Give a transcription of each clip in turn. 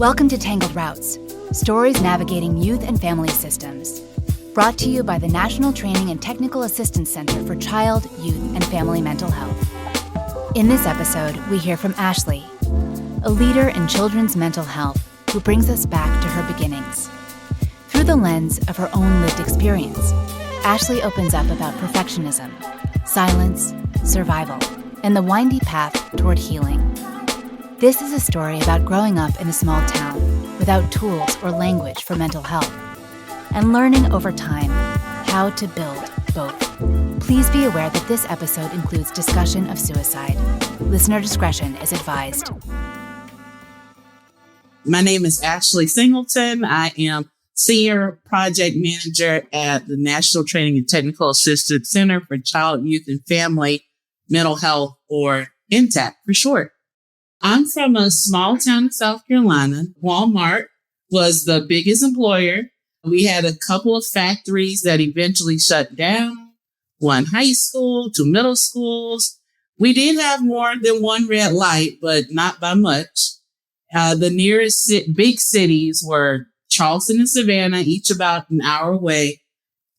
Welcome to Tangled Routes, stories navigating youth and family systems. Brought to you by the National Training and Technical Assistance Center for Child, Youth, and Family Mental Health. In this episode, we hear from Ashley, a leader in children's mental health who brings us back to her beginnings. Through the lens of her own lived experience, Ashley opens up about perfectionism, silence, survival, and the windy path toward healing. This is a story about growing up in a small town without tools or language for mental health, and learning over time how to build both. Please be aware that this episode includes discussion of suicide. Listener discretion is advised. My name is Ashley Singleton. I am Senior Project Manager at the National Training and Technical Assistance Center for Child, Youth, and Family Mental Health, or NTAC for short. I'm from a small town in South Carolina. Walmart was the biggest employer. We had a couple of factories that eventually shut down, one high school, two middle schools. We did have more than one red light, but not by much. The nearest big cities were Charleston and Savannah, each about an hour away.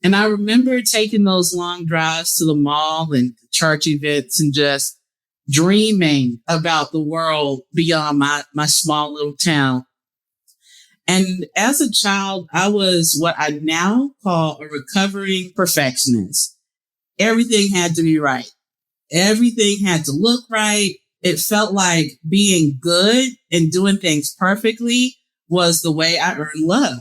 And I remember taking those long drives to the mall and church events and just dreaming about the world beyond my small little town. And as a child, I was what I now call a recovering perfectionist. Everything had to be right. Everything had to look right. It felt like being good and doing things perfectly was the way I earned love.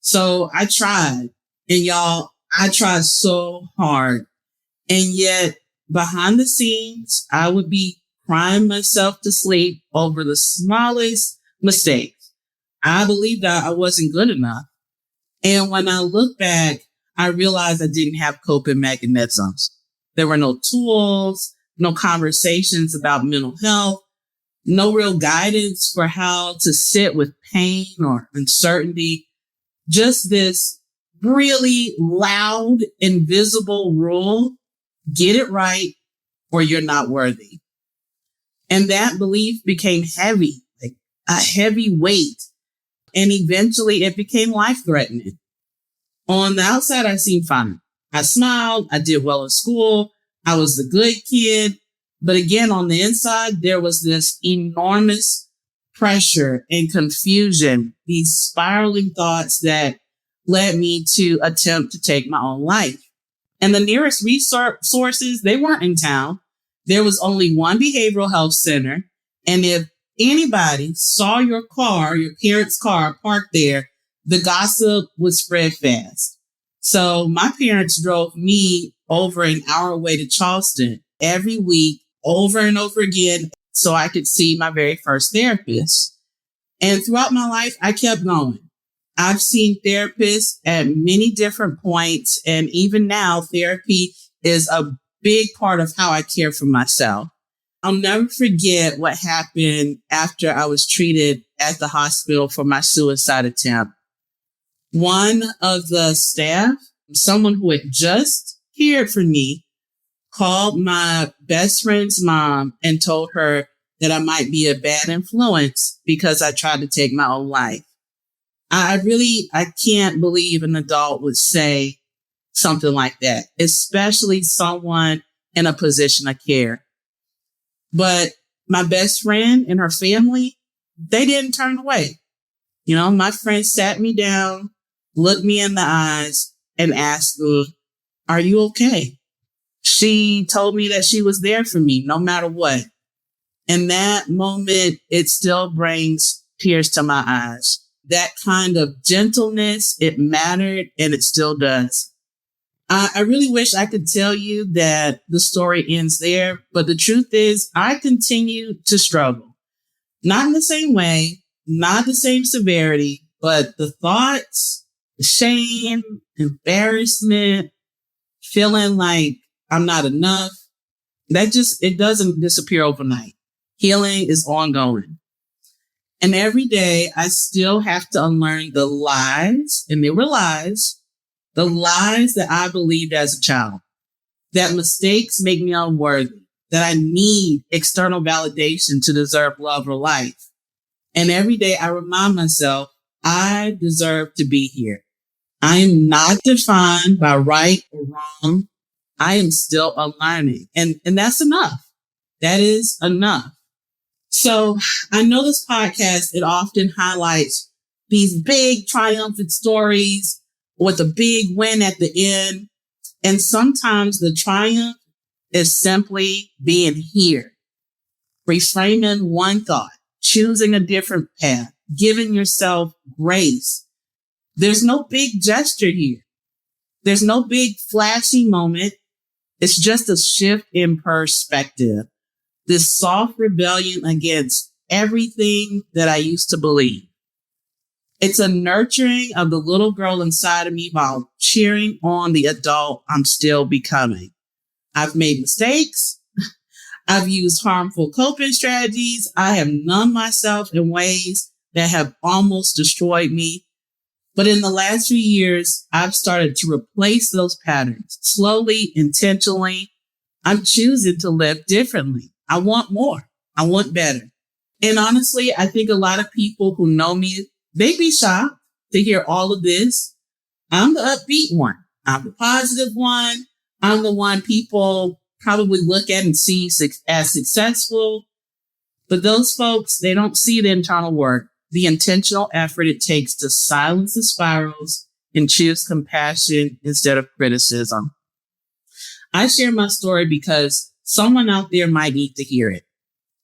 So I tried, and y'all, I tried so hard. And yet behind the scenes, I would be crying myself to sleep over the smallest mistakes. I believed that I wasn't good enough. And when I look back, I realized I didn't have coping mechanisms. There were no tools, no conversations about mental health, no real guidance for how to sit with pain or uncertainty. Just this really loud, invisible rule: get it right or you're not worthy. And that belief became heavy, like a heavy weight. And eventually it became life-threatening. On the outside, I seemed fine. I smiled. I did well in school. I was the good kid. But again, on the inside, there was this enormous pressure and confusion, these spiraling thoughts that led me to attempt to take my own life. And the nearest resources, they weren't in town. There was only one behavioral health center. And if anybody saw your car, your parents' car parked there, the gossip would spread fast. So my parents drove me over an hour away to Charleston every week, over and over again, so I could see my very first therapist. And throughout my life, I kept going. I've seen therapists at many different points. And even now, therapy is a big part of how I care for myself. I'll never forget what happened after I was treated at the hospital for my suicide attempt. One of the staff, someone who had just cared for me, called my best friend's mom and told her that I might be a bad influence because I tried to take my own life. I can't believe an adult would say something like that, especially someone in a position of care. But my best friend and her family, they didn't turn away. You know, my friend sat me down, looked me in the eyes, and asked me, "Are you okay?" She told me that she was there for me no matter what. And that moment, it still brings tears to my eyes. That kind of gentleness, it mattered, and it still does. I really wish I could tell you that the story ends there, but the truth is I continue to struggle. Not in the same way, not the same severity, but the thoughts, the shame, embarrassment, feeling like I'm not enough, it doesn't disappear overnight. Healing is ongoing. And every day I still have to unlearn the lies, and they were lies, the lies that I believed as a child, that mistakes make me unworthy, that I need external validation to deserve love or life. And every day I remind myself, I deserve to be here. I am not defined by right or wrong. I am still learning. And that's enough. That is enough. So I know this podcast, it often highlights these big triumphant stories with a big win at the end. And sometimes the triumph is simply being here, reframing one thought, choosing a different path, giving yourself grace. There's no big gesture here. There's no big flashy moment. It's just a shift in perspective. This soft rebellion against everything that I used to believe. It's a nurturing of the little girl inside of me while cheering on the adult I'm still becoming. I've made mistakes. I've used harmful coping strategies. I have numbed myself in ways that have almost destroyed me. But in the last few years, I've started to replace those patterns slowly, intentionally. I'm choosing to live differently. I want more. I want better. And honestly, I think a lot of people who know me, they'd be shocked to hear all of this. I'm the upbeat one. I'm the positive one. I'm the one people probably look at and see as successful. But those folks, they don't see the internal work, the intentional effort it takes to silence the spirals and choose compassion instead of criticism. I share my story because someone out there might need to hear it.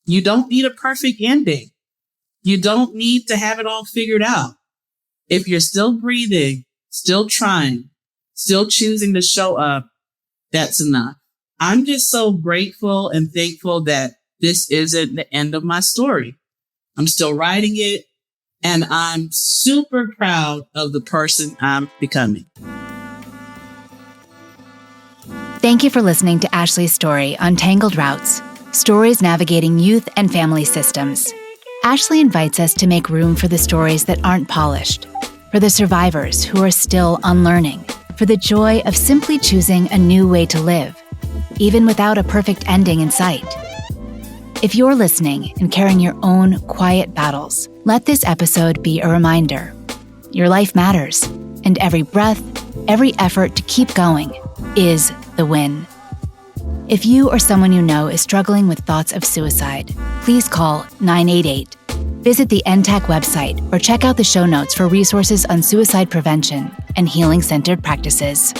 You don't need a perfect ending. You don't need to have it all figured out. If you're still breathing, still trying, still choosing to show up, that's enough. I'm just so grateful and thankful that this isn't the end of my story. I'm still writing it, and I'm super proud of the person I'm becoming. Thank you for listening to Ashley's story on Tangled Routes, Stories Navigating Youth and Family Systems. Ashley invites us to make room for the stories that aren't polished, for the survivors who are still unlearning, for the joy of simply choosing a new way to live, even without a perfect ending in sight. If you're listening and carrying your own quiet battles, let this episode be a reminder. Your life matters, and every breath, every effort to keep going is the win. If you or someone you know is struggling with thoughts of suicide, please call 988. Visit the NTAC website or check out the show notes for resources on suicide prevention and healing-centered practices.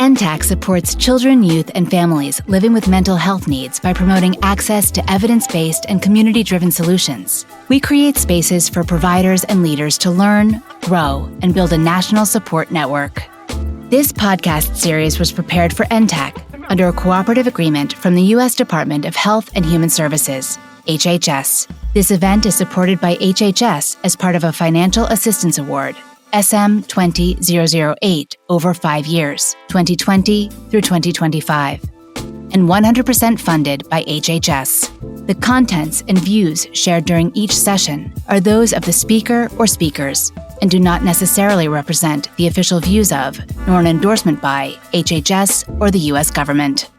NTAC supports children, youth, and families living with mental health needs by promoting access to evidence-based and community-driven solutions. We create spaces for providers and leaders to learn, grow, and build a national support network. This podcast series was prepared for NTAC under a cooperative agreement from the U.S. Department of Health and Human Services, HHS. This event is supported by HHS as part of a Financial Assistance Award, SM 20008, over 5 years, 2020 through 2025, and 100% funded by HHS. The contents and views shared during each session are those of the speaker or speakers and do not necessarily represent the official views of, nor an endorsement by, HHS or the U.S. government.